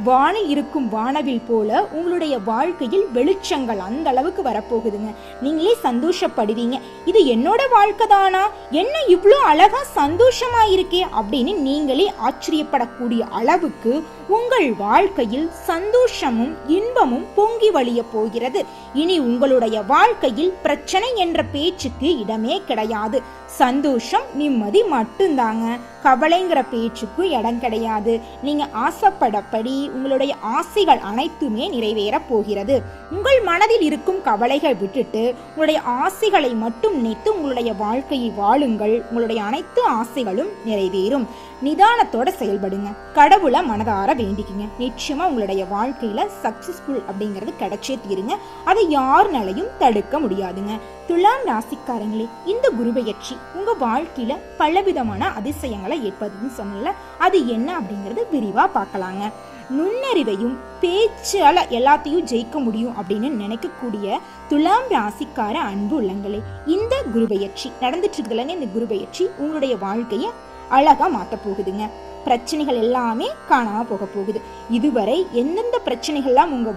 வானில் இருக்கும் வானவில் போல உங்களுடைய வாழ்க்கையில் வெளிச்சங்கள் அந்த அளவுக்கு வரப்போகுதுங்க. நீங்களே சந்தோஷப்படுவீங்க. இது என்னோட வாழ்க்கை தானா, என்ன இவ்வளோ அழகா சந்தோஷமா இருக்கே அப்படின்னு நீங்களே ஆச்சரியப்படக்கூடிய அளவுக்கு உங்கள் வாழ்க்கையில் சந்தோஷமும் இன்பமும் பொங்கி வழிய போகிறது. இனி உங்களுடைய வாழ்க்கையில் பிரச்சனை என்ற பேச்சுக்கு இடமே கிடையாது. சந்தோஷம் நிம்மதி மட்டும்தாங்க. கவலைங்கிற பேச்சுக்கு இடம் கிடையாது. நீங்க ஆசைப்படப்படி உங்களுடைய ஆசைகள் அனைத்துமே நிறைவேற போகிறது. உங்கள் மனதில் இருக்கும் கவலைகள் விட்டுட்டு உங்களுடைய ஆசைகளை மட்டும் நினைத்து உங்களுடைய வாழ்க்கையை வாழுங்கள். உங்களுடைய அனைத்து ஆசைகளும் நிறைவேறும். நிதானத்தோட செயல்படுங்க. கடவுளை மனதார வேண்டிக்குங்க. நிச்சயமா உங்களுடைய வாழ்க்கையில சக்சஸ்ஃபுல் அப்படிங்கிறது கிடைச்சே தீருங்க. அதை யாருனாலையும் தடுக்க முடியாதுங்க. துலாம் ராசிக்காரங்களே, இந்த குருபெயர்ச்சி உங்க வாழ்க்கையில பலவிதமான அதிசயங்களை ஏற்படுதுன்னு சொன்னல, அது என்ன அப்படிங்கறது விரிவா பார்க்கலாங்க. நுண்ணறிவையும் பேச்சால எல்லாத்தையும் ஜெயிக்க முடியும் அப்படின்னு நினைக்கக்கூடிய துலாம் ராசிக்கார அன்பு உள்ளங்களே, இந்த குருபெயர்ச்சி நடந்துட்டு இருக்குதுலங்க. இந்த குருபெயர்ச்சி உங்களுடைய வாழ்க்கைய அழகா மாத்த போகுதுங்க. பிரச்சனைகள் எல்லாமே காணாம போக போகுது. இதுவரை எந்தெந்த பிரச்சனைகள்லாம் உங்க